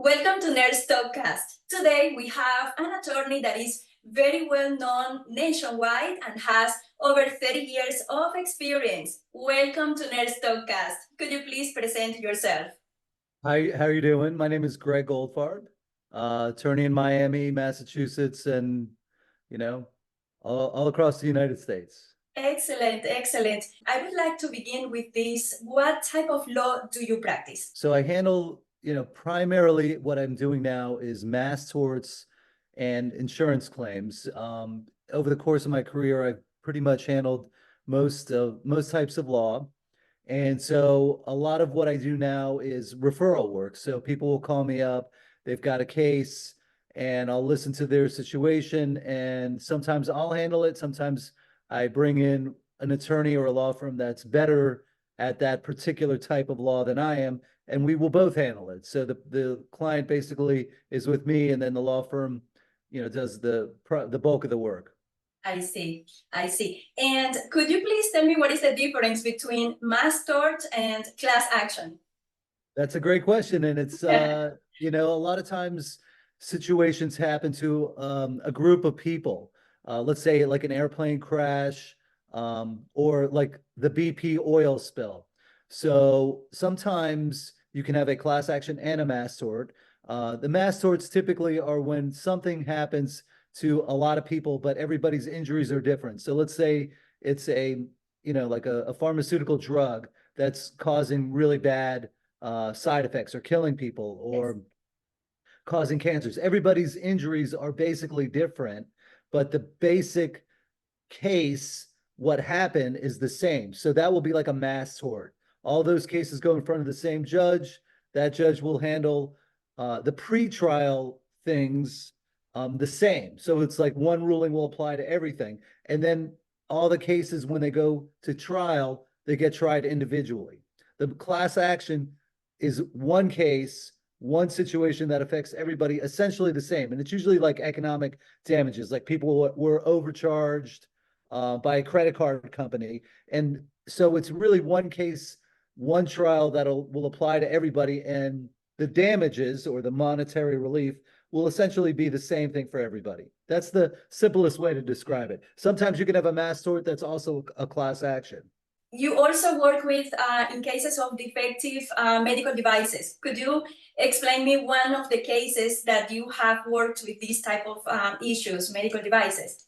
Welcome to Nurse Talkcast. Today we have an attorney that is very well known nationwide and has over 30 years of experience. Welcome to Nurse Talkcast. Could you please present yourself? Hi, how are you doing? My name is Greg Goldfarb, attorney in Miami, Massachusetts, and all across the United States. Excellent, excellent. I would like to begin with this. What type of law do you practice? So I handle, primarily what I'm doing now is mass torts and insurance claims. Over the course of my career, I've pretty much handled most types of law. And so a lot of what I do now is referral work. So people will call me up, they've got a case, and I'll listen to their situation. And sometimes I'll handle it. Sometimes I bring in an attorney or a law firm that's better at that particular type of law than I am, and we will both handle it. So the client basically is with me, and then the law firm, does the bulk of the work. I see. And could you please tell me what is the difference between mass tort and class action? That's a great question. And it's, a lot of times situations happen to a group of people. Let's say like an airplane crash or like the BP oil spill. So sometimes you can have a class action and a mass tort. The mass torts typically are when something happens to a lot of people, but everybody's injuries are different. So let's say it's like a pharmaceutical drug that's causing really bad side effects or killing people or causing cancers. Everybody's injuries are basically different, but the basic case, what happened, is the same. So that will be like a mass tort. All those cases go in front of the same judge. That judge will handle the pre-trial things the same. So it's like one ruling will apply to everything. And then all the cases, when they go to trial, they get tried individually. The class action is one case, one situation that affects everybody essentially the same. And it's usually like economic damages, like people were overcharged by a credit card company. And so it's really one case, one trial that will apply to everybody. And the damages or the monetary relief will essentially be the same thing for everybody. That's the simplest way to describe it. Sometimes you can have a mass tort that's also a class action. You also work with, in cases of defective medical devices. Could you explain me one of the cases that you have worked with these type of issues, medical devices?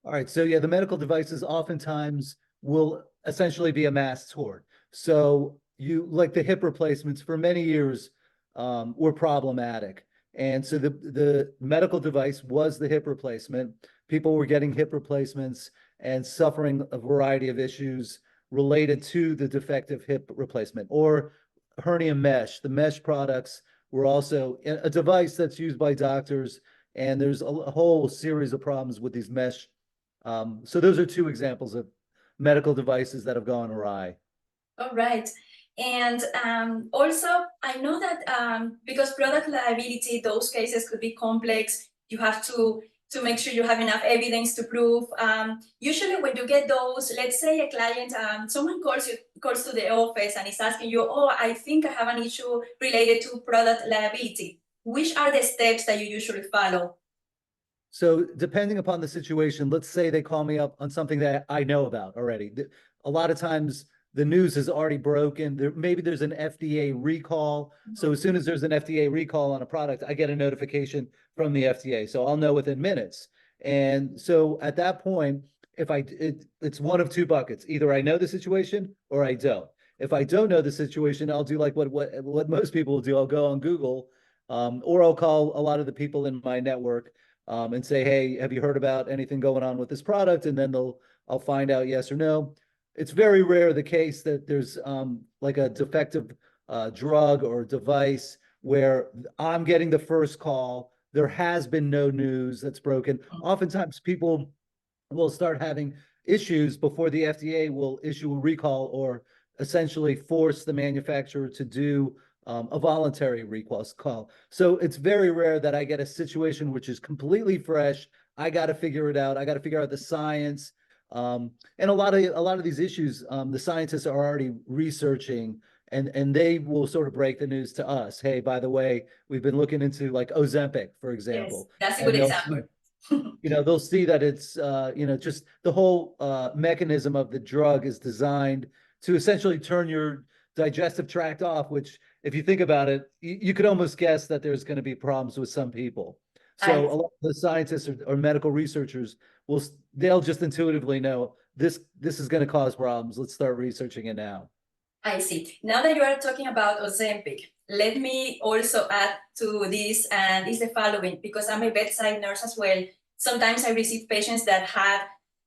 All right, so yeah, the medical devices oftentimes will essentially be a mass tort. So you, like the hip replacements for many years were problematic. And so the medical device was the hip replacement. People were getting hip replacements and suffering a variety of issues related to the defective hip replacement or hernia mesh. The mesh products were also a device that's used by doctors, and there's a whole series of problems with these mesh. So those are two examples of medical devices that have gone awry. All right. And also, I know that because product liability, those cases could be complex. You have to make sure you have enough evidence to prove. Usually when you get those, let's say a client, someone calls to the office and is asking you, oh, I think I have an issue related to product liability. Which are the steps that you usually follow? So depending upon the situation, let's say they call me up on something that I know about already. A lot of times the news is already broken. Maybe there's an FDA recall. So as soon as there's an FDA recall on a product, I get a notification from the FDA. So I'll know within minutes. And so at that point, it's one of two buckets. Either I know the situation or I don't. If I don't know the situation, I'll do like what most people will do. I'll go on Google or I'll call a lot of the people in my network and say, hey, have you heard about anything going on with this product? And then I'll find out yes or no. It's very rare the case that there's like a defective drug or device where I'm getting the first call. There has been no news that's broken. Oftentimes people will start having issues before the FDA will issue a recall or essentially force the manufacturer to do a voluntary recall call. So it's very rare that I get a situation which is completely fresh. I got to figure it out. I got to figure out the science. And a lot of these issues, the scientists are already researching and they will sort of break the news to us. Hey, by the way, we've been looking into like Ozempic, for Yes, example, that's a good and they'll example. see, they'll see that it's just the whole mechanism of the drug is designed to essentially turn your digestive tract off, which if you think about it, you could almost guess that there's going to be problems with some people. So I a lot of the scientists or medical researchers they'll just intuitively know this is going to cause problems. Let's start researching it now. I see. Now that you are talking about Ozempic, let me also add to this, and it's the following, because I'm a bedside nurse as well. Sometimes I receive patients that have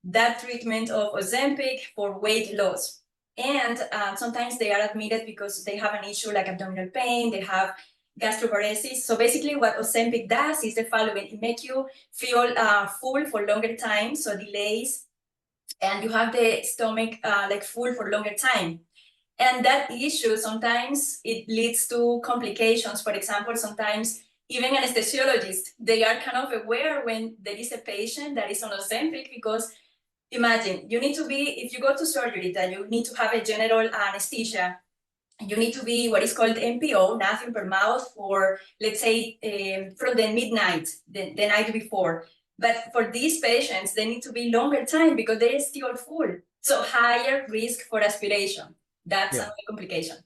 that treatment of Ozempic for weight loss. And sometimes they are admitted because they have an issue like abdominal pain, they have gastroparesis. So basically what Ozempic does is the following. It makes you feel full for longer time, so delays, and you have the stomach like full for longer time. And that issue, sometimes it leads to complications. For example, sometimes even anesthesiologists, they are kind of aware when there is a patient that is on Ozempic, because imagine, you need to be, if you go to surgery, that you need to have a general anesthesia. You need to be what is called NPO, nothing per mouth, for, let's say, from the midnight, the night before. But for these patients, they need to be longer time because they're still full. So higher risk for aspiration. That's another complication.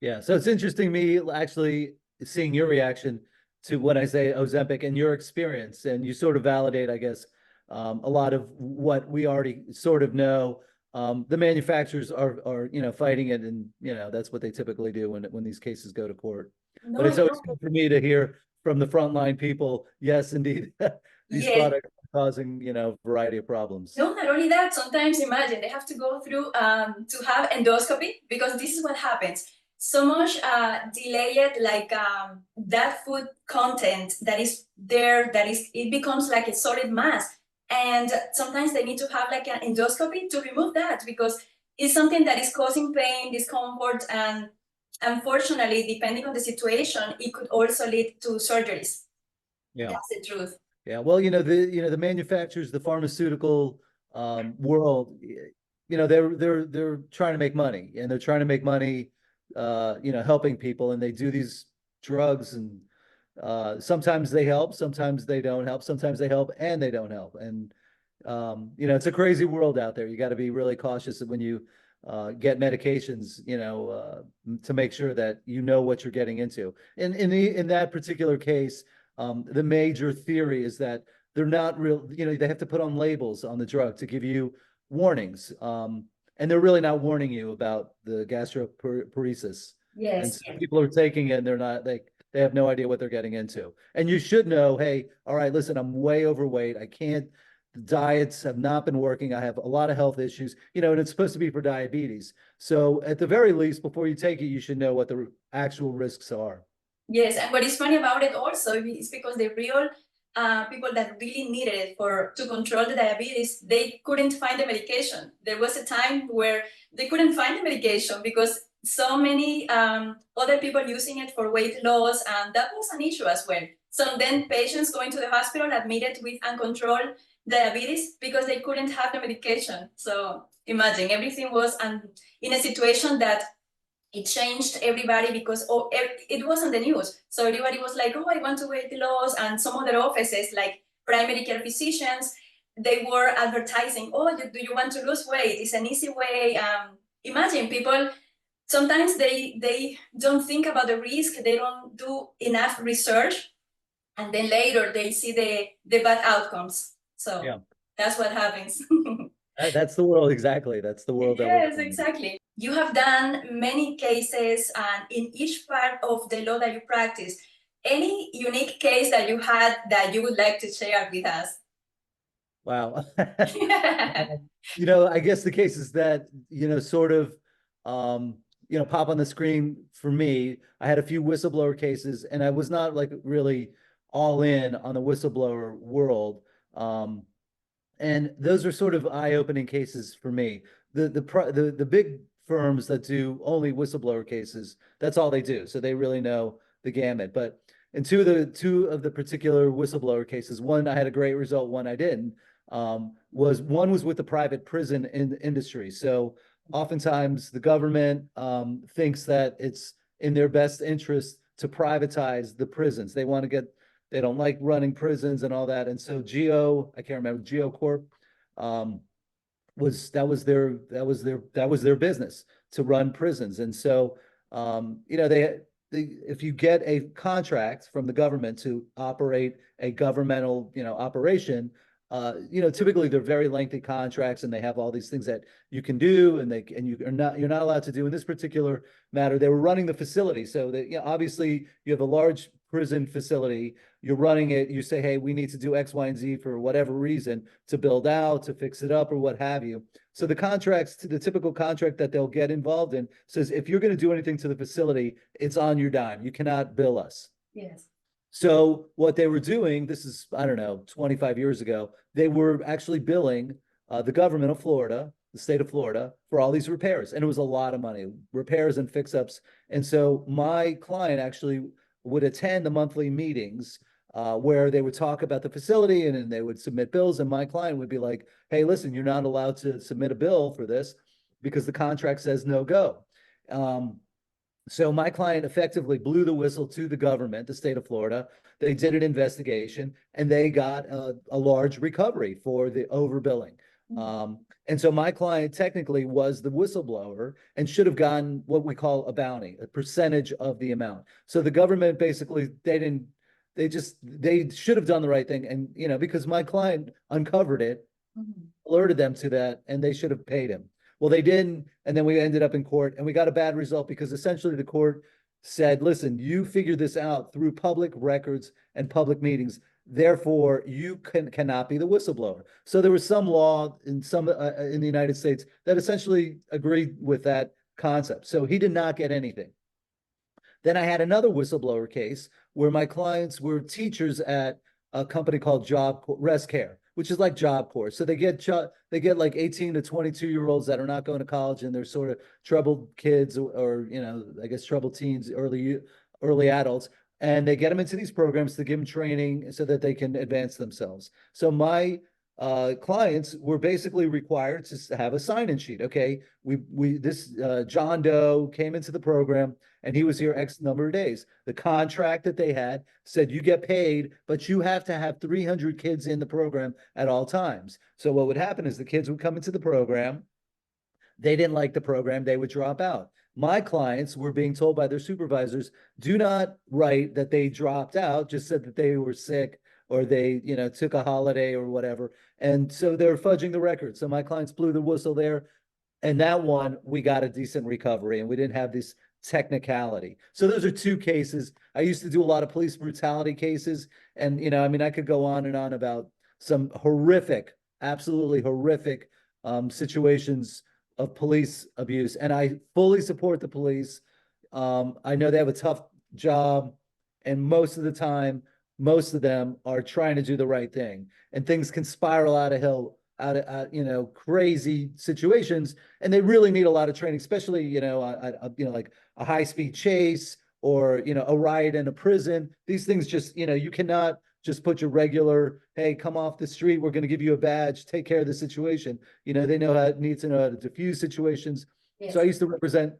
Yeah, so it's interesting me actually seeing your reaction to when I say Ozempic and your experience, and you sort of validate, I guess, a lot of what we already sort of know. The manufacturers are fighting it, and that's what they typically do when these cases go to court. No, But it's always good for me to hear from the frontline people. Yes, indeed, these products are causing a variety of problems. No, not only that, sometimes imagine they have to go through to have endoscopy, because this is what happens. So much delayed, like that food content that is there, it becomes like a solid mass. And sometimes they need to have like an endoscopy to remove that, because it's something that is causing pain, discomfort, and unfortunately, depending on the situation, it could also lead to surgeries. Yeah. That's the truth. Yeah, well, the manufacturers, the pharmaceutical world, they're trying to make money, and they're trying to make money, helping people, and they do these drugs, and sometimes they help, sometimes they don't help, sometimes they help and they don't help, and it's a crazy world out there. You got to be really cautious when you get medications, to make sure that you know what you're getting into. And in that particular case, the major theory is that they're not real, they have to put on labels on the drug to give you warnings. And they're really not warning you about the gastroparesis. Yes. And so people are taking it and they have no idea what they're getting into. And you should know, hey, all right, listen, I'm way overweight. The diets have not been working. I have a lot of health issues, and it's supposed to be for diabetes. So at the very least, before you take it, you should know what the actual risks are. Yes, and what is funny about it also is because the real people that really needed it to control the diabetes, they couldn't find the medication. There was a time where they couldn't find the medication because so many other people using it for weight loss, and that was an issue as well. So then patients going to the hospital admitted with uncontrolled diabetes because they couldn't have the medication. So imagine, everything was in a situation that it changed everybody, because it was on the news. So everybody was like, oh, I want to weight loss. And some other offices, like primary care physicians, they were advertising, oh, do you want to lose weight? It's an easy way. Imagine people, sometimes they don't think about the risk. They don't do enough research. And then later they see the bad outcomes. So that's what happens. That's the world, exactly. That's the world that we're Yes, exactly. You have done many cases, and in each part of the law that you practice, any unique case that you had that you would like to share with us? Wow. I guess the cases that, sort of, pop on the screen for me, I had a few whistleblower cases, and I was not like really all in on the whistleblower world. And those are sort of eye-opening cases for me. The big firms that do only whistleblower cases, that's all they do. So they really know the gamut. But in two of the particular whistleblower cases, one I had a great result, one I didn't. One was with the private prison industry. So oftentimes the government thinks that it's in their best interest to privatize the prisons. They don't like running prisons and all that. And so I can't remember, Geo Corp, that was their business, to run prisons. And so, if you get a contract from the government to operate a governmental, operation, typically they're very lengthy contracts, and they have all these things that you can do, and you're not allowed to do. In this particular matter, they were running the facility. So that, obviously you have a large prison facility, you're running it, you say, hey, we need to do X, Y, and Z for whatever reason, to build out, to fix it up, or what have you. So the typical contract that they'll get involved in says, if you're going to do anything to the facility, it's on your dime. You cannot bill us. Yes. So what they were doing, this is, I don't know, 25 years ago, they were actually billing the government of Florida, the state of Florida, for all these repairs. And it was a lot of money, repairs and fix-ups. And so my client actually would attend the monthly meetings where they would talk about the facility, and then they would submit bills. And my client would be like, hey, listen, you're not allowed to submit a bill for this because the contract says no go. So my client effectively blew the whistle to the government, the state of Florida. They did an investigation, and they got a large recovery for the overbilling. And so my client technically was the whistleblower and should have gotten what we call a bounty, a percentage of the amount. So the government basically, they should have done the right thing. And, because my client uncovered it, alerted them to that, and they should have paid him. Well, they didn't. And then we ended up in court, and we got a bad result because essentially the court said, listen, you figured this out through public records and public meetings. Therefore, you cannot be the whistleblower. So there was some law in the United States that essentially agreed with that concept. So he did not get anything. Then I had another whistleblower case where my clients were teachers at a company called Rest Care, which is like Job Corps. So they get like 18 to 22-year-olds that are not going to college, and they're sort of troubled kids, or I guess troubled teens, early adults. And they get them into these programs to give them training so that they can advance themselves. So my clients were basically required to have a sign-in sheet. Okay, this John Doe came into the program, and he was here X number of days. The contract that they had said you get paid, but you have to have 300 kids in the program at all times. So what would happen is the kids would come into the program. They didn't like the program, they would drop out. My clients were being told by their supervisors, do not write that they dropped out, just said that they were sick, or they, took a holiday or whatever. And so they're fudging the record. So my clients blew the whistle there. And that one, we got a decent recovery, and we didn't have this technicality. So those are two cases. I used to do a lot of police brutality cases. And, I could go on and on about some horrific, absolutely horrific situations of police abuse. And I fully support the police. I know they have a tough job, and most of the time, most of them are trying to do the right thing, and things can spiral out of crazy situations, and they really need a lot of training, especially, like a high-speed chase, or, a riot in a prison. These things just, you cannot just put your regular, hey, come off the street, we're going to give you a badge, take care of the situation. They need to know how to diffuse situations. Yes. So I used to represent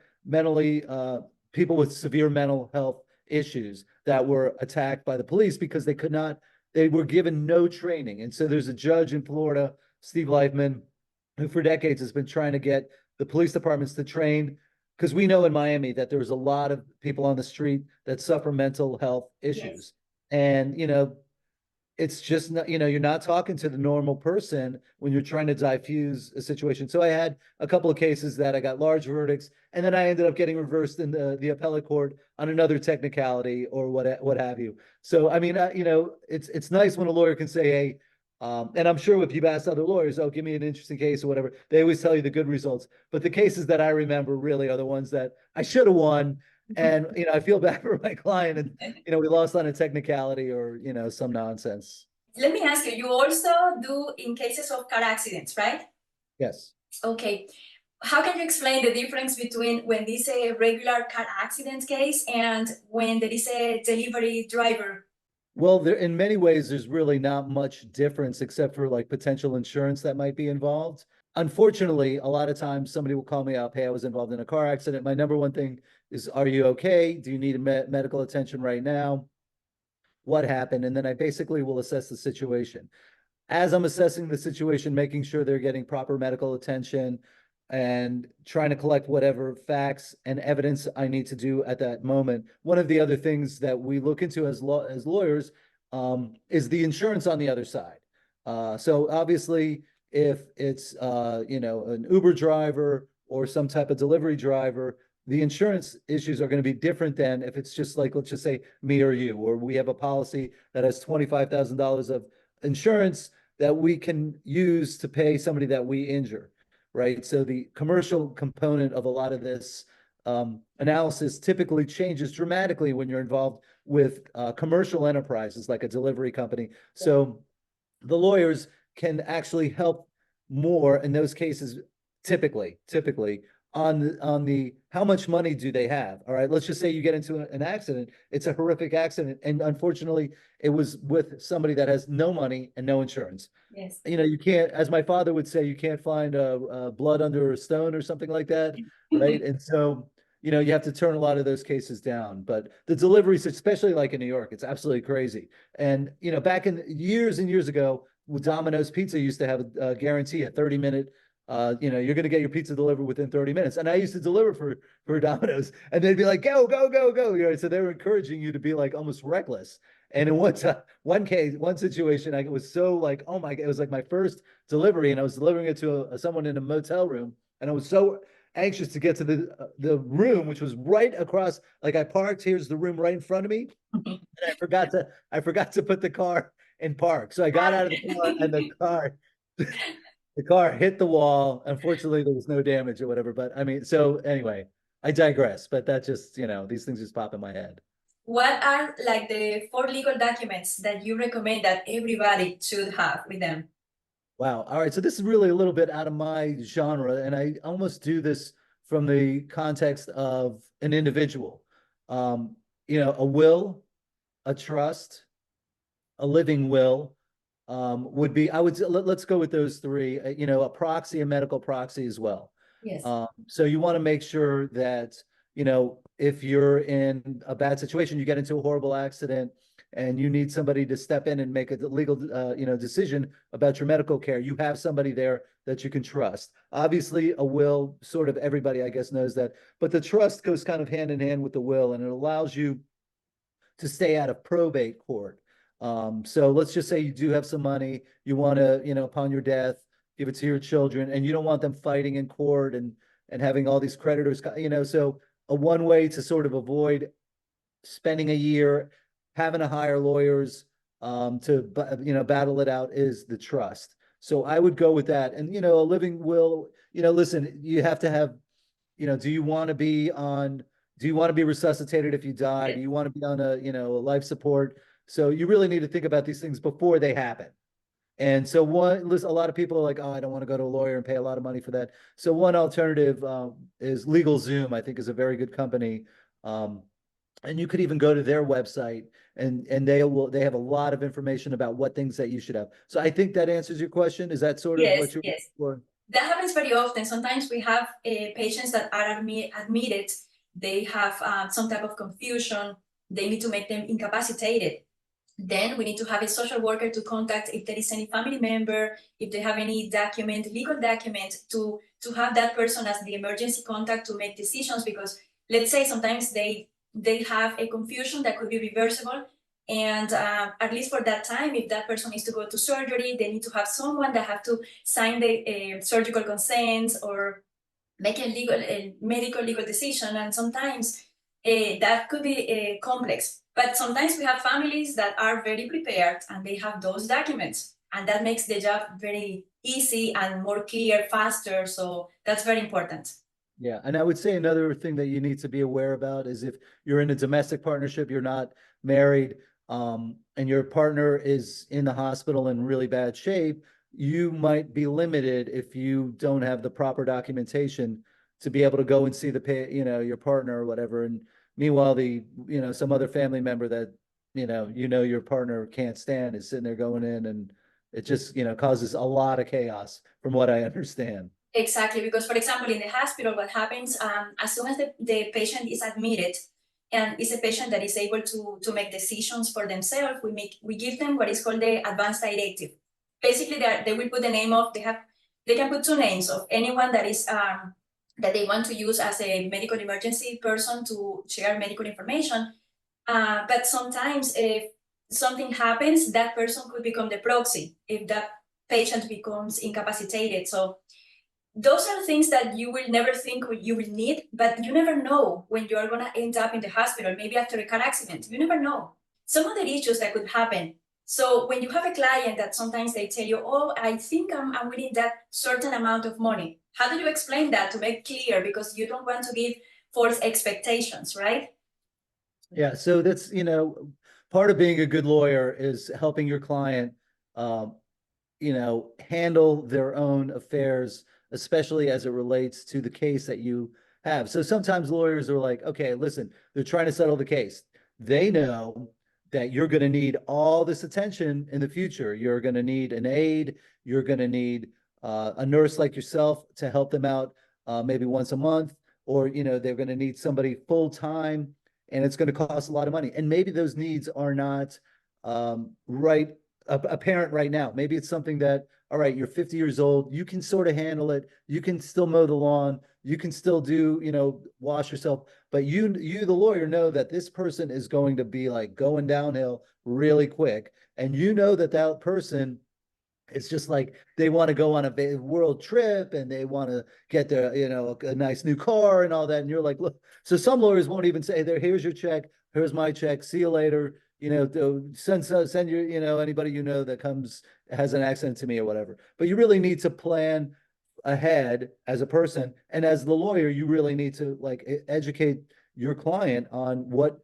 people with severe mental health issues that were attacked by the police because they were given no training. And so there's a judge in Florida, Steve Leifman, who for decades has been trying to get the police departments to train, because we know in Miami that there's a lot of people on the street that suffer mental health issues. Yes. And, it's just not, you're not talking to the normal person when you're trying to diffuse a situation. So I had a couple of cases that I got large verdicts, and then I ended up getting reversed in the appellate court on another technicality or what have you. So, it's nice when a lawyer can say, hey, and I'm sure if you've asked other lawyers, oh, give me an interesting case or whatever, they always tell you the good results. But the cases that I remember really are the ones that I should have won. And, I feel bad for my client, and, we lost on a technicality or, some nonsense. Let me ask you, you also do in cases of car accidents, right? Yes. Okay. How can you explain the difference between when this is a regular car accident case and when there is a delivery driver? Well, in many ways, there's really not much difference except for like potential insurance that might be involved. unfortunately, a lot of times somebody will call me up, hey, I was involved in a car accident. My number one thing is, are you okay? Do you need medical attention right now? What happened? And then I basically will assess the situation. As I'm assessing the situation, making sure they're getting proper medical attention and trying to collect whatever facts and evidence I need to do at that moment. One of the other things that we look into as lawyers is the insurance on the other side. So obviously, if it's an Uber driver or some type of delivery driver, the insurance issues are going to be different than if it's just like, let's just say me or you, or we have a policy that has $25,000 of insurance that we can use to pay somebody that we injure, right? So the commercial component of a lot of this analysis typically changes dramatically when you're involved with commercial enterprises like a delivery company. So the lawyers can actually help more in those cases, typically on the how much money do they have? All right, let's just say you get into an accident. It's a horrific accident, and unfortunately, it was with somebody that has no money and no insurance. Yes. You can't, as my father would say, you can't find blood under a stone or something like that, right? And so, you have to turn a lot of those cases down. But the deliveries, especially like in New York, it's absolutely crazy. And back in years and years ago, Domino's Pizza used to have a guarantee, a 30-minute. You're going to get your pizza delivered within 30 minutes. And I used to deliver for Domino's, and they'd be like, go, go, go, go. So they were encouraging you to be like almost reckless. And in one situation, I was so like, oh my God, it was like my first delivery, and I was delivering it to someone in a motel room, and I was so anxious to get to the room, which was right across. Like I parked, here's the room right in front of me, and I forgot to put the car in park. So I got out of the car, and the car hit the wall. Unfortunately, there was no damage or whatever. But I mean, so anyway, I digress. But that just, these things just pop in my head. What are like the 4 legal documents that you recommend that everybody should have with them? Wow. All right. So this is really a little bit out of my genre, and I almost do this from the context of an individual. A will, a trust, a living will, would be, let's go with those three, a proxy, a medical proxy as well. Yes. So you want to make sure that, if you're in a bad situation, you get into a horrible accident and you need somebody to step in and make a legal, decision about your medical care, you have somebody there that you can trust. Obviously, a will, sort of everybody, I guess, knows that, but the trust goes kind of hand in hand with the will, and it allows you to stay out of probate court. So let's just say you do have some money, you want to, upon your death, give it to your children, and you don't want them fighting in court and having all these creditors, so a one way to sort of avoid spending a year having to hire lawyers to battle it out is the trust. So I would go with that. And a living will, listen, you have to have, do you want to be resuscitated if you die? Do you want to be on a life support? So you really need to think about these things before they happen. And so a lot of people are like, oh, I don't want to go to a lawyer and pay a lot of money for that. So one alternative is LegalZoom, I think is a very good company. And you could even go to their website and they have a lot of information about what things that you should have. So I think that answers your question. Is that sort of what you're looking for? That happens very often. Sometimes we have patients that are admitted. They have some type of confusion. They need to make them incapacitated. Then we need to have a social worker to contact if there is any family member, if they have any legal document, to have that person as the emergency contact to make decisions. Because let's say sometimes they have a confusion that could be reversible, and at least for that time, if that person needs to go to surgery, they need to have someone that have to sign the surgical consent or make a medical legal decision. And sometimes that could be complex. But sometimes we have families that are very prepared and they have those documents, and that makes the job very easy and more clear, faster. So that's very important. Yeah, and I would say another thing that you need to be aware about is if you're in a domestic partnership, you're not married, and your partner is in the hospital in really bad shape, you might be limited if you don't have the proper documentation to be able to go and see your partner or whatever. And meanwhile, some other family member that, your partner can't stand is sitting there going in, and It just, causes a lot of chaos from what I understand. Exactly, because for example, in the hospital, what happens as soon as the patient is admitted and is a patient that is able to make decisions for themselves, we give them what is called the advance directive. Basically, they will put the name of, they can put two names of anyone that is that they want to use as a medical emergency person to share medical information. But sometimes if something happens, that person could become the proxy if that patient becomes incapacitated. So those are things that you will never think you will need, but you never know when you are going to end up in the hospital, maybe after a car accident. You never know. Some other issues that could happen. So when you have a client that sometimes they tell you, oh, I think I'm winning that certain amount of money. How do you explain that to make clear? Because you don't want to give false expectations, right? Yeah, so that's, part of being a good lawyer is helping your client, handle their own affairs, especially as it relates to the case that you have. So sometimes lawyers are like, okay, listen, they're trying to settle the case. They know that you're going to need all this attention in the future. You're going to need an aide. You're going to need a nurse like yourself to help them out maybe once a month, or, they're going to need somebody full time, and it's going to cost a lot of money. And maybe those needs are not right apparent right now. Maybe it's something that, all right, you're 50 years old, you can sort of handle it. You can still mow the lawn. You can still do, wash yourself. But you, the lawyer, know that this person is going to be like going downhill really quick. And you know that that person, it's just like they want to go on a world trip and they want to get their, a nice new car and all that. And you're like, look, so some lawyers won't even say, there, here's your check, here's my check, see you later. Send your, anybody that comes has an accident to me or whatever. But you really need to plan ahead as a person, and as the lawyer, you really need to like educate your client on what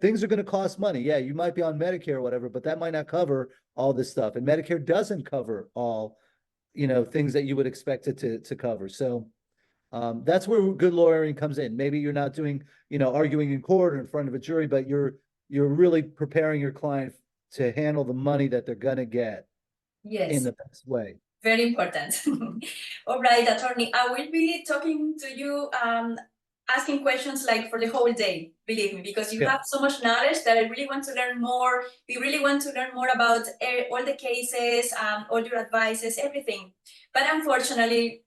things are going to cost money. Yeah, you might be on Medicare or whatever, but that might not cover all this stuff, and Medicare doesn't cover all things that you would expect it to cover. So that's where good lawyering comes in. Maybe you're not doing arguing in court or in front of a jury, but you're really preparing your client to handle the money that they're going to get in Yes. the best way. Very important. All right, attorney, I will be talking to you, asking questions like for the whole day, believe me, because you have so much knowledge that I really want to learn more. We really want to learn more about all the cases, all your advices, everything. But unfortunately,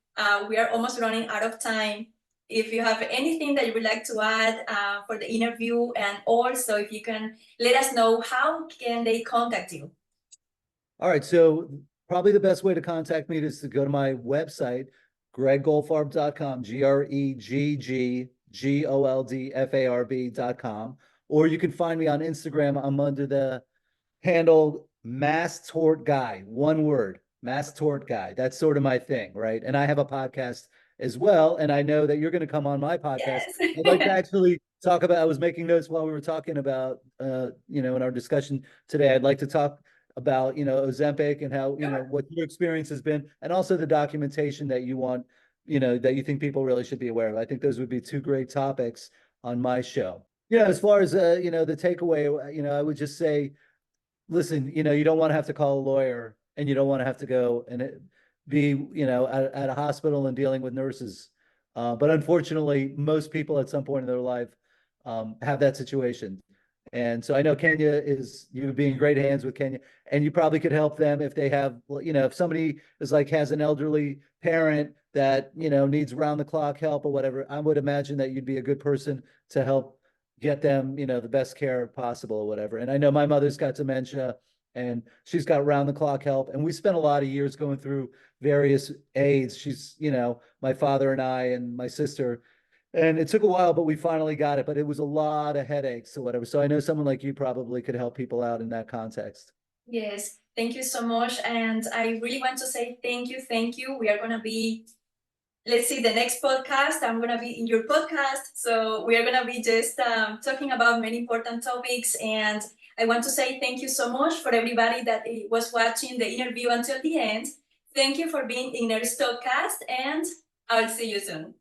we are almost running out of time. If you have anything that you would like to add for the interview, and also if you can let us know how can they contact you. All right, so probably the best way to contact me is to go to my website, greggoldfarb.com, GregGoldfarb.com, or you can find me on Instagram. I'm under the handle Mass Tort Guy, one word, Mass Tort Guy. That's sort of my thing, right? And I have a podcast as well, and I know that you're going to come on my podcast. Yes. I'd like to actually talk about, I was making notes while we were talking about, in our discussion today. I'd like to talk about, Ozempic and how, what your experience has been, and also the documentation that you want, that you think people really should be aware of. I think those would be two great topics on my show. As far as, the takeaway, I would just say, listen, you don't want to have to call a lawyer, and you don't want to have to go and be, at a hospital and dealing with nurses. But unfortunately, most people at some point in their life have that situation. And so I know Kenia you'd be in great hands with Kenia, and you probably could help them if they have, if somebody has an elderly parent that, needs round the clock help or whatever. I would imagine that you'd be a good person to help get them, the best care possible or whatever. And I know my mother's got dementia and she's got round the clock help. And we spent a lot of years going through various aids. She's, my father and I and my sister, and it took a while, but we finally got it. But it was a lot of headaches or whatever. So I know someone like you probably could help people out in that context. Yes, thank you so much. And I really want to say thank you. Thank you. We are going to be, let's see, the next podcast. I'm going to be in your podcast. So we are going to be just talking about many important topics. And I want to say thank you so much for everybody that was watching the interview until the end. Thank you for being in our Stockcast, and I'll see you soon.